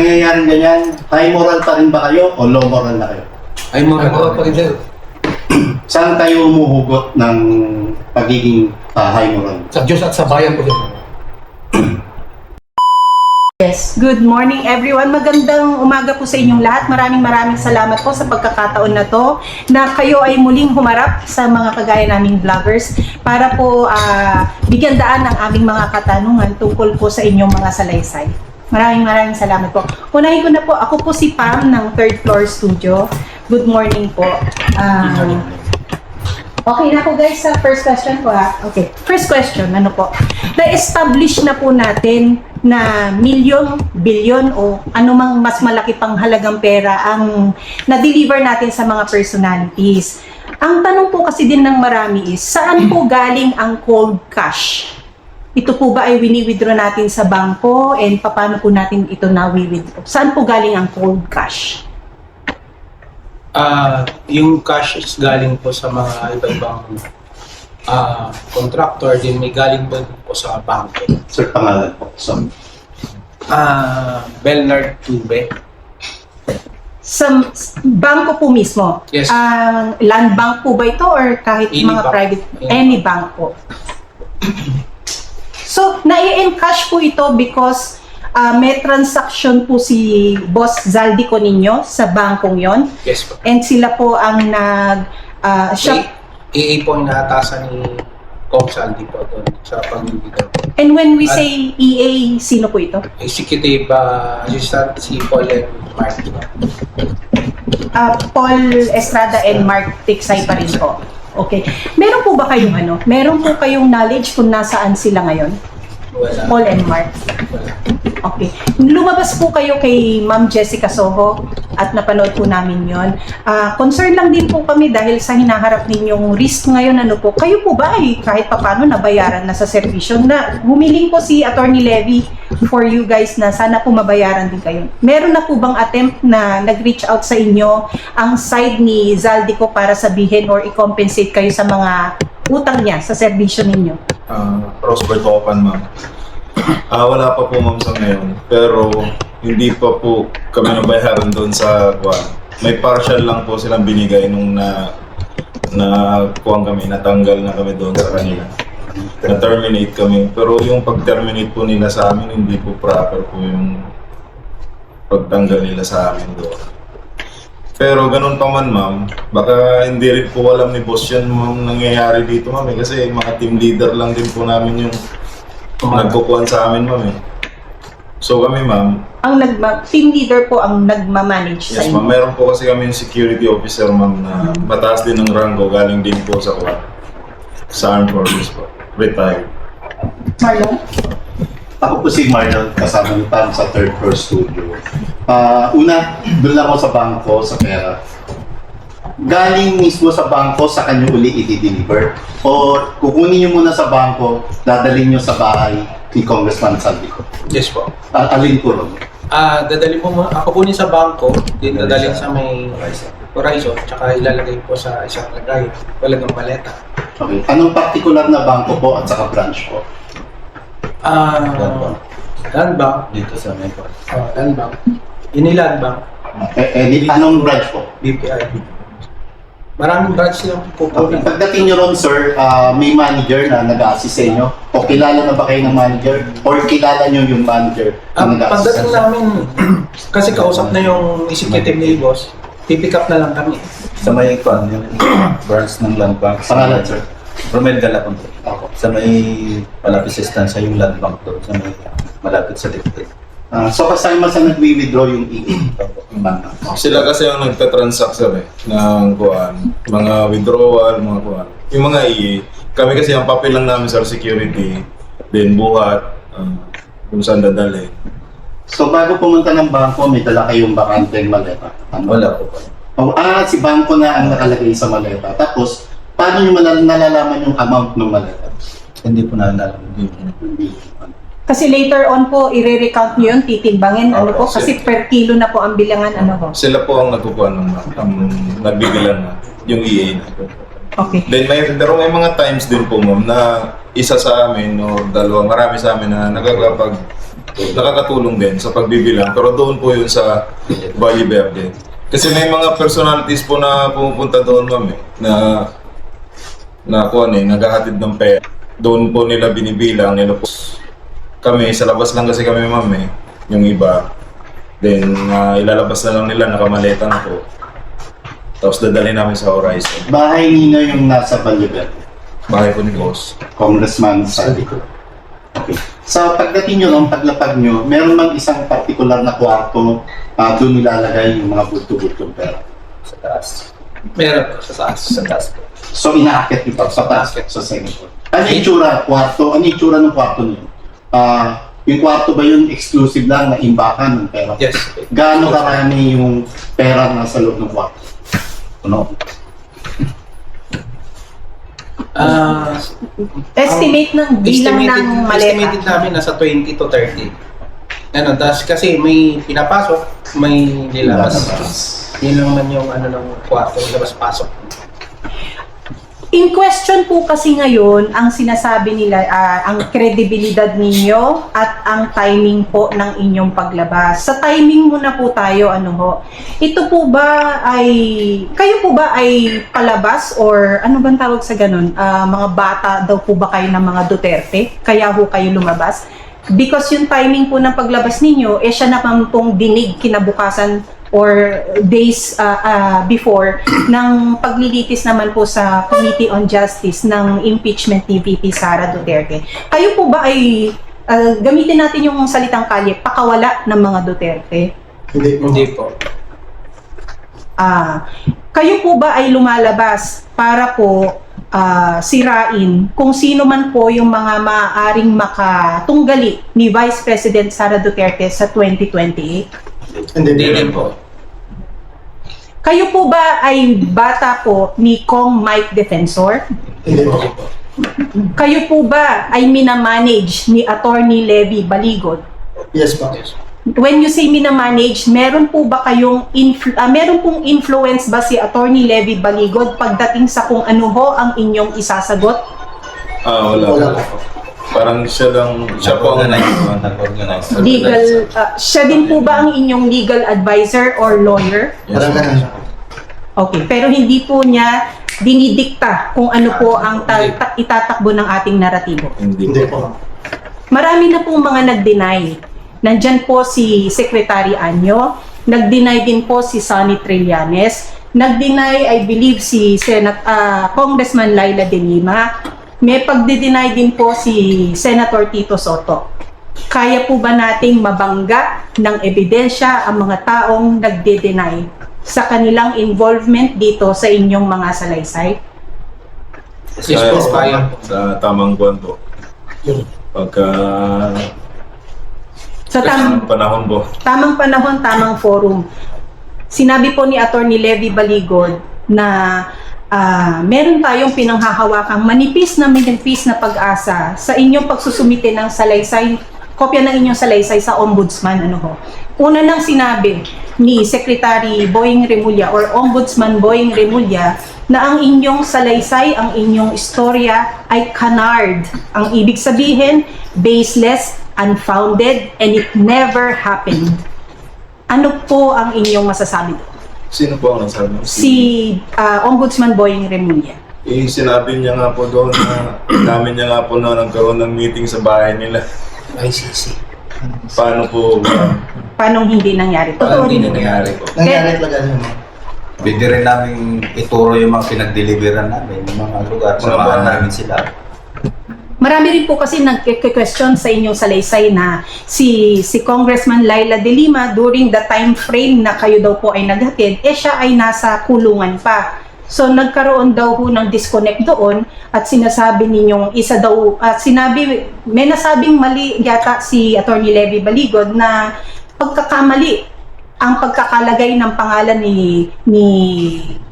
nangyayaring ganyan, high moral pa rin ba kayo o low moral na kayo? Ay mo pa rin sir. Saan kayo umuhugot ng pagiging high moral? Sa Diyos at sa bayan po sir. Yes. Good morning everyone. Magandang umaga po sa inyong lahat. Maraming salamat po sa pagkakataon na to na kayo ay muling humarap sa mga kagaya naming vloggers para po bigyan daan ng aming mga katanungan tungkol po sa inyong mga salaysay. Maraming salamat po. Unahin ko na po, ako po si Pam ng Third Floor Studio. Good morning po. Okay na po guys sa first question po ha. Okay, first question, ano po? Na-establish na po natin na milyon, bilyon o anumang mas malaki pang halagang pera ang na-deliver natin sa mga personalities. Ang tanong po kasi din ng marami is, saan po galing ang cold cash? Ito po ba ay wini-withdraw natin sa bangko and paano po natin ito na-withdraw? Saan po galing ang cold cash? Yung cash is galing po sa mga iba-ibang contractor, din may galing po sa bangko. Sir, pangalan po. So, Bernard Tube. Sa bangko po mismo? Yes. Land bank po ba ito or kahit Any mga bank. private? Any Any bank po. So, nai-encash po ito because may transaction po si Boss Zaldico ninyo sa bangkong yon. Yes po. And sila po ang AA po yung naatasan ni Kong Saldi po doon sa pag-ibigay. And when we say EA, sino po ito? Executive Assistant si Paul and Mark. Paul Estrada and Mark Tiksay pa rin po. Okay. Meron po ba kayong meron po kayong knowledge kung nasaan sila ngayon? Wala. Paul and Mark. Wala. Okay. Lumabas po kayo kay Ma'am Jessica Soho at napanood po namin yon. Concern lang din po kami dahil sa hinaharap ninyong risk ngayon, kayo po ba ay kahit papano nabayaran na sa serbisyo na humiling po si Attorney Levy for you guys na sana po mabayaran din kayo. Meron na po bang attempt na nag-reach out sa inyo ang side ni Zaldico para sabihin or i-compensate kayo sa mga utang niya sa serbisyo ninyo? Rosbert Opan, ma'am. Wala pa po ma'am sa ngayon, pero hindi pa po kami nabayaran doon sa kuwan. May partial lang po silang binigay nung kuwan kami, natanggal na kami doon sa kanila. Na-terminate kami, pero yung pag-terminate po nila sa amin, hindi po proper po yung pagtanggal nila sa amin doon. Pero ganun pa man ma'am, baka hindi rin po alam ni boss yan ma'am nangyayari dito ma'am kasi mga team leader lang din po namin yung nagkukuhan sa amin ma'am eh. So kami ma'am, Ang team leader po ang nagmamanage sa yes inyo. ma'am, meron po kasi kami yung security officer ma'am na mataas din ng rango, galing din po sa kuhan, sa armed forces po, retired. Marlon? ako po si Marlon, kasama ni Pam sa Third Floor Studio. Una, doon lang ako sa bangko, sa pera. Galing mismo sa bangko, sa kanya uli i-deliver. O kukunin nyo muna sa bangko, dadalhin nyo sa bahay ni Congressman Zaldico. Yes po. Alin po ron? Dadalhin po ako kunin sa bangko, din dadalhin sa may Horizon, tsaka ilalagay po sa isang lagay, talagang paleta. Okay. Anong particular na bangko po at saka branch po? Land Bank. Dito sa may part. Land Bank. Iniland Bank. Anong branch po? BPI. Maraming branch lang po po. Okay. Pagdating nyo ron, sir, may manager na nag-assist sa inyo? O kilala na ba kayo ng manager? Or kilala nyo yung manager na nag-assist sa Pagdating inyo? namin, kasi kausap na yung executive ni boss, pipick up na lang kami. Sa may kwan, yung branch ng land bank. Pangalan, sir? Romel Galapon po. Ako. Sa may malapit sa estansya yung land bank doon. Sa may malapit sa dikit. So kasama sa nag-withdraw yung EA? Yung bangko. Sila kasi yung nagka-transact sir eh, ng kuhan, mga withdrawal, mga kuhan. Yung mga EA, kami kasi ang papel lang namin sa security, then buhat, kung saan dadalhin. So bago pumunta ng bangko, may dala kayong bakanteng maleta? Wala po pa. Si bangko na ang nakalagay sa maleta. Tapos, paano nyo nalalaman yung amount ng maleta? Hindi po naalala. Kasi later on po, i-recount nyo yun, titimbangin, po, Opo, kasi per kilo na po ang bilangan, po. Sila po ang nagkukuha ng nagbibilan na, yung EA na. Okay. Then pero may mga times din po ma'am na isa sa amin o dalawa, marami sa amin na nakakatulong din sa pagbibilang. Pero doon po yun sa Valle Verde. Kasi may mga personalities po na pumupunta doon, ma'am, naghahatid ng pera. Doon po nila binibilang, nila po. Kami, sa labas lang kasi kami, ma'am, yung iba. Then, ilalabas na lang nila, nakamaleta na po. Tapos dadalhin namin sa Horizon. Bahay nino yung nasa Baliber. Bahay po ni Boss. Congressman Saldi. Okay. Sa pagdating nyo, nung paglapag nyo, meron bang isang particular na kwarto doon nilalagay yung mga bulto-bultong pera? Sa taas. Meron po sa taas. Sa taas po. So, inaakit nyo pa sa taas, sa second floor. Ano yung itsura? Kwarto? Ano yung itsura ng kwarto nyo? Yung kwarto ba yun exclusive lang na imbakan ng pera? Yes. Gaano karami yung pera na sa loob ng kwarto? Puno. Estimate ng bilang ng Estimated maleta. namin nasa 20 to 30. Ano, tas kasi may pinapasok, may nilabas. Yun lang naman yung ano ng kwarto, labas-pasok. In question po kasi ngayon, ang sinasabi nila, ang kredibilidad ninyo at ang timing po ng inyong paglabas. Sa timing muna po tayo, ano ho. Ito po ba kayo po ba ay palabas or ano bang tawag sa ganun? Mga bata daw po ba kayo ng mga Duterte? Kaya ho kayo lumabas? Because yung timing po ng paglabas ninyo, siya naman pong dinig kinabukasan or days before ng paglilitis naman po sa Committee on Justice ng impeachment ni VP Sara Duterte. Kayo po ba ay, gamitin natin yung salitang kalye, pakawala ng mga Duterte? Hindi po. Kayo po ba ay lumalabas para po sirain kung sino man po yung mga maaaring makatunggali ni Vice President Sara Duterte sa 2028? Hindi din po. Kayo po ba ay bata po ni Kong Mike Defensor? Hindi po. Kayo po ba ay minamanage ni Attorney Levy Baligod? Yes po. When you say minamanage, meron po ba kayong meron pong influence ba si Attorney Levy Baligod pagdating sa kung ano ho ang inyong isasagot? Wala po. Parang siya po ang Nag-organize. Legal, siya din po ba ang inyong legal advisor or lawyer? Parang ganun. Okay, pero hindi po niya dinidikta kung ano po ang itatakbo ng ating naratibo. Hindi po. Marami na pong mga nag-deny. Nandyan po si Secretary Anyo, nag-deny din po si Sonny Trillanes, nag-deny, I believe, si Congressman Laila De Lima, may pagdi-deny din po si Senator Tito Soto. Kaya po ba nating mabangga ng ebidensya ang mga taong nagde-deny sa kanilang involvement dito sa inyong mga salaysay? Yes po, kaya. Sa tamang buwan po. Pagka Sa panahon po. tamang panahon, tamang forum. Sinabi po ni Attorney Levy Baligod na meron tayong pinanghahawakang manipis na pag-asa sa inyong pagsusumite ng salaysay, kopya ng inyong salaysay sa Ombudsman. Ano ho? Una nang sinabi ni Secretary Boying Remulla or Ombudsman Boying Remulla na ang inyong salaysay, ang inyong istorya ay canard. Ang ibig sabihin, baseless, unfounded, and it never happened. Ano po ang inyong masasabi doon? Sino po ang nagsabi? Si Ombudsman Boying Remulla. Sinabi niya nga po doon na namin niya nga po na nagkaroon ng meeting sa bahay nila. ICC. Paano po Paano hindi nangyari? Paano Totoo hindi rin. nangyari po? Nangyari talaga yun. Pwede rin namin ituro yung mga pinag-deliveran namin, yung mga lugar. Mga Samahan bahay. namin sila. Marami rin po kasi nagke-question sa inyong salaysay na si Congressman Laila De Lima during the time frame na kayo daw po ay naghatid, siya ay nasa kulungan pa. So nagkaroon daw ho ng disconnect doon at sinasabi ninyong isa daw, may nasabing mali yata si Attorney Levy Baligod na pagkakamali ang pagkakalagay ng pangalan ni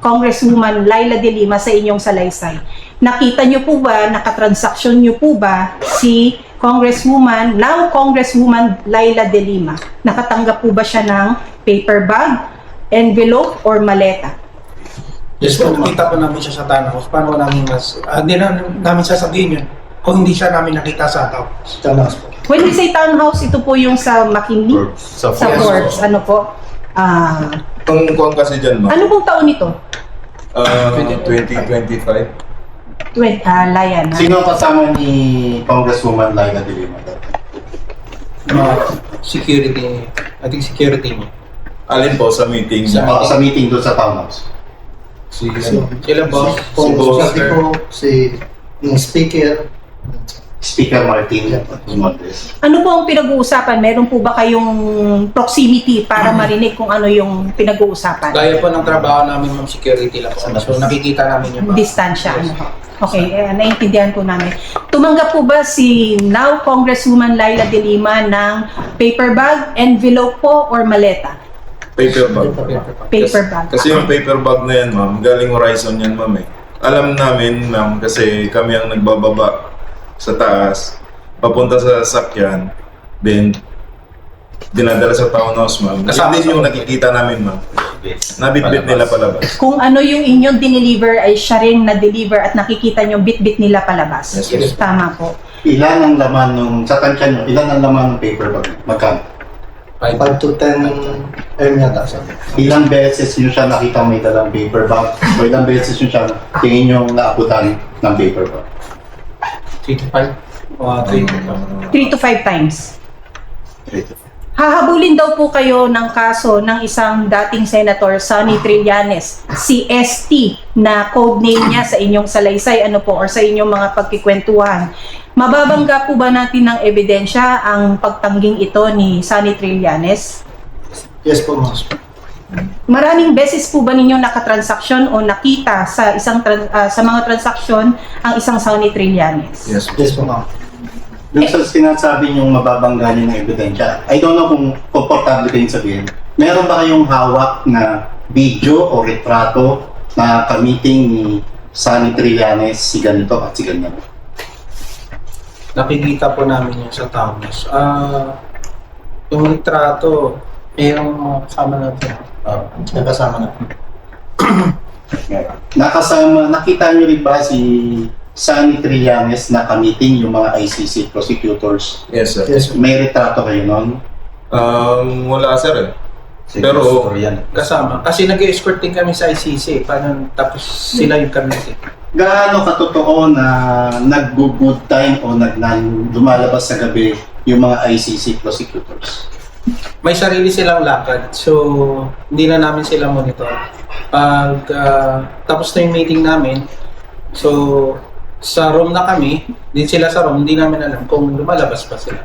Congresswoman Laila De Lima sa inyong salaysay. Nakita niyo po ba, nakatransaksyon niyo po ba si Congresswoman, now Congresswoman Laila De Lima? Nakatanggap po ba siya ng paper bag, envelope, or maleta? Yes po, nakita po namin siya sa Tanakos. Paano namin hindi na namin sasabihin yun kung hindi siya namin nakita sa house. Tamas po. When we say townhouse, ito po yung sa McKinley? Sa Sa Yes. Forbes, ano po? Ang kuwan kasi dyan, ma'am, Ano pong taon ito? 2025. Layan, ha? Sino ang kasama ni Congresswoman Laila de Lima? Security, I think security mo. Alin po sa meeting? Sa meeting doon sa townhouse. Sila boss, Si boss. Sabi ko, si yung speaker, Speaker Martin Montes. Ano po ang pinag-uusapan? Meron po ba kayong proximity para marinig kung ano yung pinag-uusapan? Gaya po ng trabaho namin ng security lang po. So nakikita namin yung Distansya. Ano? Okay, naiintindihan po namin. Tumanggap po ba si now Congresswoman Laila de Lima ng paper bag, envelope po, or maleta? Paper bag. Paper bag. Kasi yung paper bag na yan, ma'am, galing Horizon yan, ma'am eh. Alam namin, ma'am, kasi kami ang nagbababa sa taas, papunta sa sakyan, then dinadala sa townhouse, ma'am. Kasama Kasi din yung sa- nakikita namin, ma'am. Nabitbit nila palabas. Kung ano yung inyong dineliver ay siya rin na-deliver at nakikita nyo bit-bit nila palabas. Yes, yes. Tama po. Ilan ang laman nung, sa tansya nyo, ilan ang laman ng paper bag? Magkano? 5 to 10 yata sabi. Ilang beses nyo siya nakita may dalang paper bag? O ilang beses nyo siya tingin nyo naabutan ng paper bag? 3 to 5. 3 to 5. 3 to 5 times. Hahabulin daw po kayo ng kaso ng isang dating Senator Sonny Trillanes, si ST, na code name niya sa inyong salaysay, ano po, or sa inyong mga pagkikwentuhan. Mababangga po ba natin ng ebidensya ang pagtangging ito ni Sonny Trillanes? Yes po, ma'am. Maraming beses po ba ninyo nakatransaksyon o nakita sa sa mga transaksyon ang isang Sonny Trillanes? Yes. Yes po, ma'am. Doon sa sinasabi nyo mababangga nyo ng ebidensya, I don't know kung komportable kayong sabihin, meron ba kayong hawak na video o retrato na ka-meeting ni Sonny Trillanes, si ganito at si ganyan? Nakikita po namin yun sa townhouse. Yung litrato, yung kasama natin. Nakasama na. Nakita nyo rin ba si Sonny Trillanes na ka-meeting yung mga ICC prosecutors? Yes, sir. Yes po. May retrato kayo nun? Wala, sir eh. Si Pero- Pastor yan. Kasama. Kasi nag-escort din kami sa ICC. Tapos sila yung committee. Gaano katotoo na nag-good time o lumalabas sa gabi yung mga ICC prosecutors? May sarili silang lakad. So, hindi na namin sila monitor. Pag tapos na yung meeting namin, so, sa room na kami, din sila sa room, hindi namin alam kung lumalabas pa sila.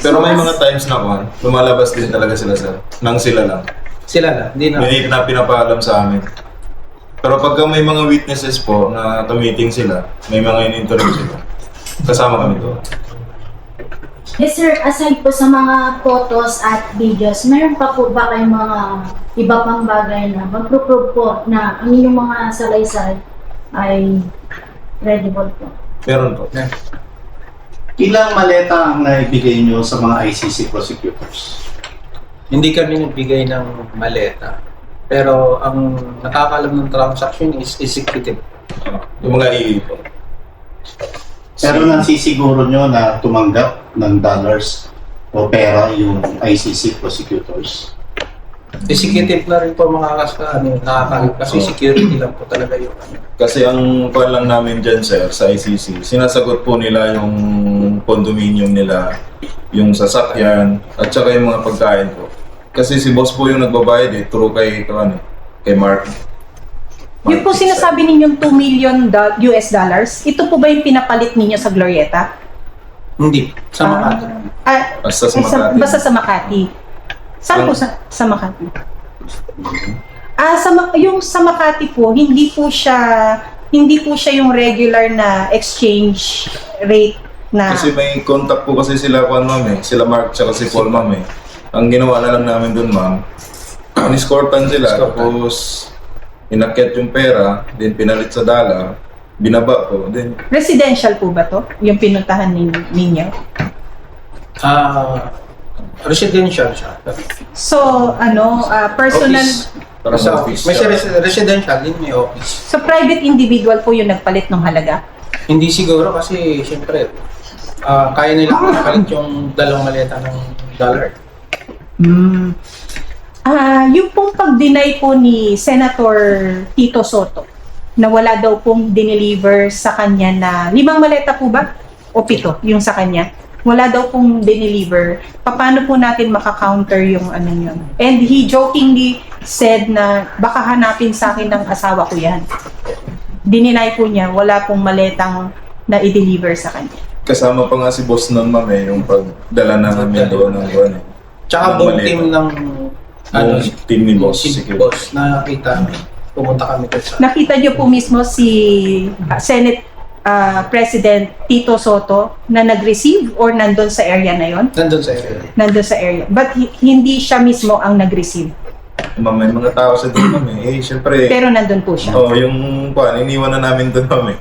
Pero may mga times na kuwan, lumalabas din talaga sila, sir. Nang sila lang. Sila lang, hindi na. May na pinapaalam sa amin. Pero pagka may mga witnesses po na meeting sila, may mga in-interview sila, kasama kami doon. Yes sir, aside po sa mga photos at videos, meron pa po ba kayong mga iba pang bagay na magpro-prove po na ang inyong mga salaysay ay credible po? Meron po. Ilang maleta ang naibigay nyo sa mga ICC prosecutors? Hindi kami nagbigay ng maleta. Pero ang nakakalam ng transaction is executive. Yung mga EE po. Pero nasisiguro nyo na tumanggap ng dollars o pera yung ICC prosecutors? Executive na rin po mga nakakalam. Kasi security lang po talaga yung Kasi ang kuwan lang namin dyan, sir, sa ICC, sinasagot po nila yung condominium nila, yung sasakyan, at saka yung mga pagkain po. Kasi si boss po yung nagbabayad eh, through kay Mark. Yung po sinasabi ninyong $2 million US dollars, ito po ba yung pinapalit ninyo sa Glorieta? Hindi. Sa Makati. Basta sa Makati. Basta sa Makati. Saan po sa Makati? Yung sa Makati po, hindi po siya yung regular na exchange rate na Kasi may contact po kasi sila, sila Mark tsaka si Paul, ma'am eh. Ang ginawa na lang namin dun, ma'am, in-escortan sila, tapos inakyat yung pera, then pinalit sa dollar, binaba po, then residential po ba to? Yung pinuntahan ninyo? Residential siya. So, personal, Office. para sa Sa office. may residential din, may office. so private individual po yung nagpalit ng halaga? Hindi siguro kasi, siyempre, kaya nilang makalit yung 2 maleta ng dollar. Yung pong pag-deny po ni Senator Tito Soto na wala daw pong dineliver sa kanya na 5 maleta po ba? O 7 yung sa kanya. Wala daw pong dineliver. Paano po natin makakounter yung ano yun? And he jokingly said na baka hanapin sa akin ng asawa ko yan. Dininay po niya, wala pong maletang na i-deliver sa kanya. Kasama pa nga si boss nun, ma'am, yung pagdala namin doon ng buwan. Tsaka buong team ng Team ni boss. si Sige. boss na nakita, pumunta kami doon sa Nakita niyo po mismo si Senate President Tito Soto na nag-receive or nandun sa area na yon? nandun sa area. Nandun sa area. But hindi siya mismo ang nag-receive. Ma'am, may mga tao sa doon, ma'am. Siyempre, Pero nandun po siya. yung iniwan na namin doon, ma'am.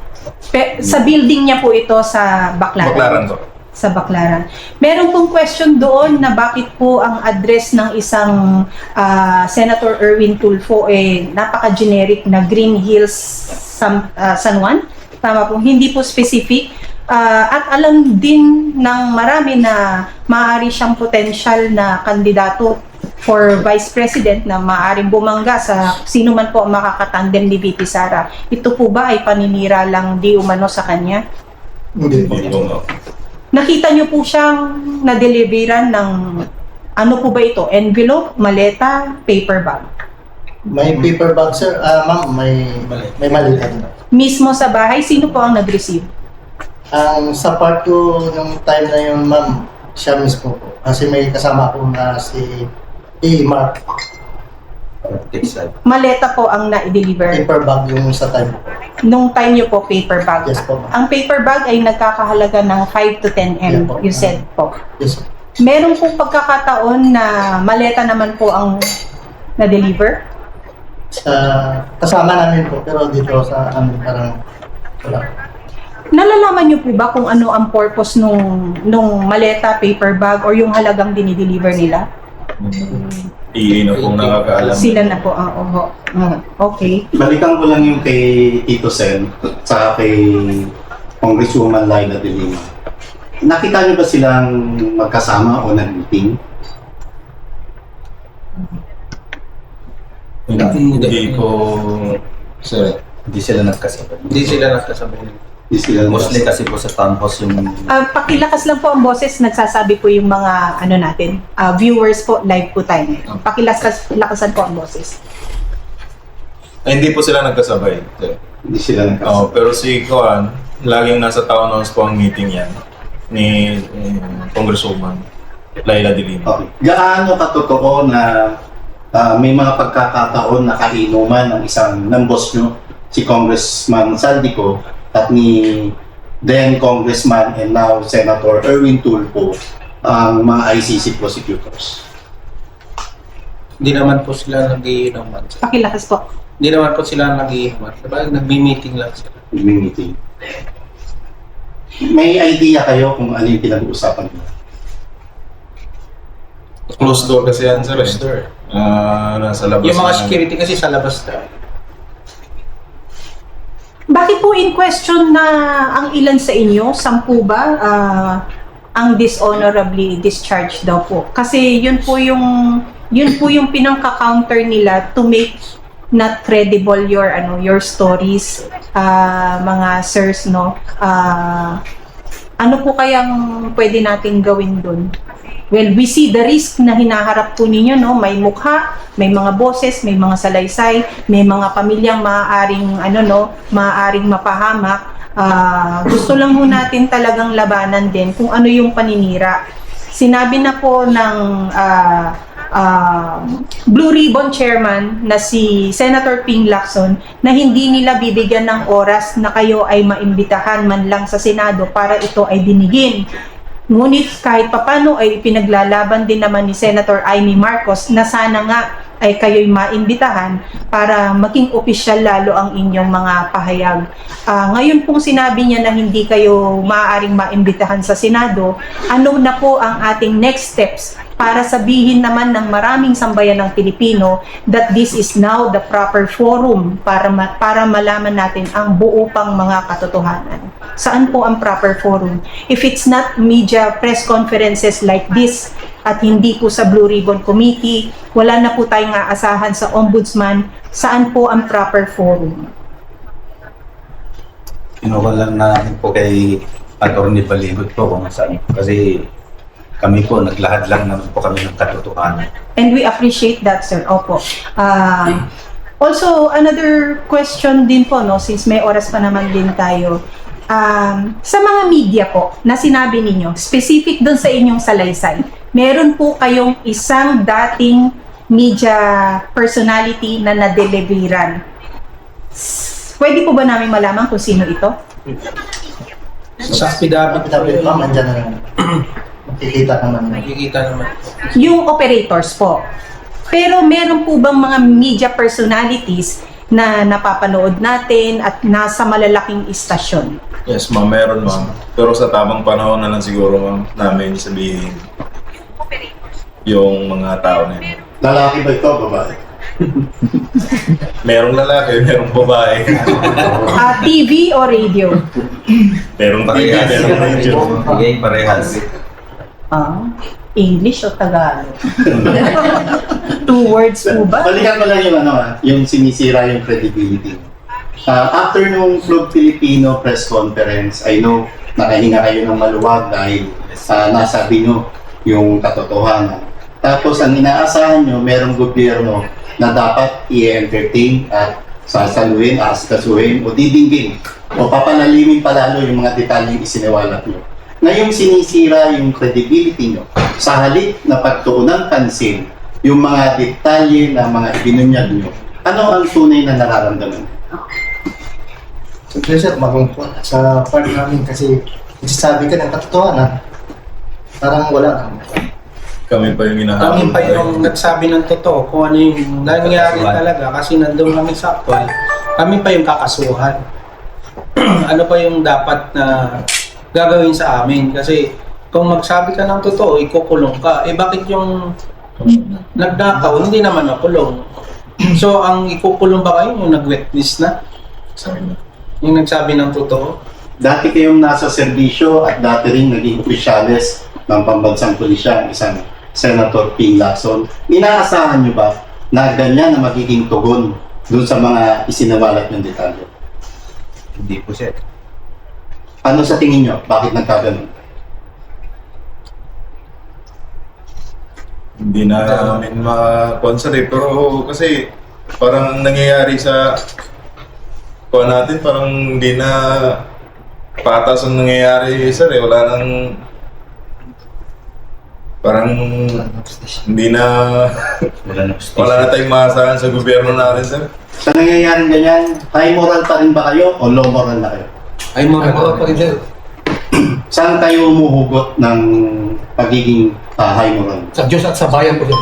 Sa building niya po ito sa Baclaran. Baklaran to. Sa Baclaran. Meron pong question doon na bakit po ang address ng isang Senator Erwin Tulfo napaka-generic na Green Hills San Juan. Tama po, hindi po specific. At alam din ng marami na maaari siyang potential na kandidato for Vice President na maaaring bumangga sa sino man po ang makakatandem ni VP Sara. Ito po ba ay paninira lang di umano sa kanya? Hindi po. Hindi po, ma'am. Nakita niyo po siyang na-deliveran ng ano po ba ito? Envelope, maleta, paper bag. May paper bag, sir. Ma'am, may maliit. Mismo sa bahay, sino po ang nag-receive? Ang sa part ko nung time na yun, ma'am, siya mismo po. Kasi may kasama ko na si Mark. Textile. Maleta po ang na-deliver. Paper bag yung sa time ko. Nung time niyo po, paper bag. Yes po, ma'am. Ang paper bag ay nagkakahalaga ng 5 to 10 M, Yeah po. you said po. Yes, sir. Meron pong pagkakataon na maleta naman po ang na-deliver? Kasama namin po, pero dito sa amin parang wala. Nalalaman niyo po ba kung ano ang purpose nung maleta, paper bag, or yung halagang dinideliver nila? Na pong nakakaalam. Sila na po ang okay. Balikan ko lang yung kay Tito Sen sa kay Congresswoman Laila De Lima. Nakita niyo ba silang magkasama o nag-meeting? Hindi po, sir. Hindi sila nagkasabay. Hindi sila nagkasabay. Hindi sila Mostly kasi po sa townhouse yung Pakilakas lang po ang boses, nagsasabi po yung mga natin, viewers po, live po tayo. Pakilakasan po ang boses. Hindi po sila nagkasabay. Sir. Hindi sila nagkasama. Pero si Kuan, laging nasa townhouse po ang meeting yan ni Congresswoman Laila De Lima. Okay. Gaano katotoo na may mga pagkakataon na kainuman ng boss nyo, si Congressman Saldico, at ni then Congressman and now Senator Erwin Tulfo, ang mga ICC prosecutors? Hindi naman po sila nag-iinuman. Pakilakas po. Hindi naman po sila nag-iinuman. Diba? Nag-meeting lang sila. Meeting. May idea kayo kung ano yung pinag-uusapan nyo? Closed door kasi yan, sir. Closed door. Nasa labas. Yung mga na- security kasi sa labas na. Bakit po in question na ang ilan sa inyo, 10 ba, ang dishonorably discharged daw po? Kasi yun po yung pinangka-counter nila to make not credible your stories, mga sirs, no? Ano po kayang pwede nating gawin dun? Well, we see the risk na hinaharap po ninyo, no? May mukha, may mga boses, may mga salaysay, may mga pamilyang maaaring mapahamak. Gusto lang ho natin talagang labanan din kung ano yung paninira. Sinabi na po ng Blue Ribbon Chairman na si Senator Ping Lacson na hindi nila bibigyan ng oras na kayo ay maimbitahan man lang sa Senado para ito ay dinigin. Ngunit kahit papano ay pinaglalaban din naman ni Senator Amy Marcos na sana nga ay kayo'y maimbitahan para maging opisyal lalo ang inyong mga pahayag. Ngayon pong sinabi niya na hindi kayo maaaring maimbitahan sa Senado, ano na po ang ating next steps para sabihin naman ng maraming sambayan ng Pilipino that this is now the proper forum para malaman natin ang buo pang mga katotohanan. Saan po ang proper forum? If it's not media press conferences like this at hindi po sa Blue Ribbon Committee, wala na po tayong aasahan sa Ombudsman, saan po ang proper forum? Kinuha lang namin po kay Atty. Baligot po kung saan. Kasi kami po, naglahad lang naman po kami ng katotohanan. And we appreciate that, sir. Opo. Also, another question din po, no, since may oras pa naman din tayo. Sa mga media po na sinabi ninyo, specific doon sa inyong salaysay, meron po kayong isang dating media personality na na-deliveran. Pwede po ba namin malaman kung sino ito? Sa affidavit Dapat ma'am, andyan na lang. Makikita naman. nakikita naman. Yung operators po. Pero meron po bang mga media personalities na napapanood natin at nasa malalaking istasyon? Yes, ma'am, meron, ma'am. Pero sa tamang panahon na lang siguro, ma'am, namin sabihin yung mga tao na yun. Lalaki ba ito, babae? Merong lalaki, merong babae. TV o radio? Merong TV, merong radio. Okay, parehas. English o Tagalog? 2 words po ba? Balikan ko lang yung yung sinisira yung credibility. After nung Club Filipino press conference, I know nakahinga kayo ng maluwag dahil nasabi nyo yung katotohanan. Tapos ang inaasahan nyo, merong gobyerno na dapat i-entertain at sasaluhin, aaskasuhin o didinggin o papalalimin palalo yung mga detalyeng isiniwalat nyo. Ngayong sinisira yung credibility nyo sa halip na pagtuunan pansin yung mga detalye na mga ibinunyag nyo. Ano ang tunay na nararamdaman? Siyempre sir, malungkot sa part namin kasi sabi ka ng katotohanan. Parang wala. Kami pa yung Kami hinahabol. pa yung nagsabi ng totoo kung ano yung nangyari talaga kasi nandun kami sa actual. Kami pa yung kakasuhan. Ano pa yung dapat na gagawin sa amin? Kasi kung magsabi ka ng totoo, ikukulong ka. Eh bakit yung nagnakaw, hindi naman nakulong? So ang ikukulong ba kayo yung nag-witness na? Sabi na. Yung nagsabi ng totoo? Dati kayong nasa serbisyo at dati rin naging opisyales ng pambansang pulisya, isang Senator Ping Lacson. Inaasahan nyo ba na ganyan na magiging tugon dun sa mga isinawalat ng detalye? Hindi po, sir. Ano sa tingin nyo? Bakit nagkaganon? Hindi namin ma-consider pero kasi parang nangyayari sa kuha natin, parang hindi na patas ang nangyayari, sir. Wala nang parang hindi na Wala na justice. wala na tayong maasahan sa gobyerno natin, sir. Sa nangyayaring ganyan, high moral pa rin ba kayo o low moral na kayo? Ay mga pa rin sir. Saan tayo umuhugot ng pagiging high moral? Sa Diyos at sa bayan po sir.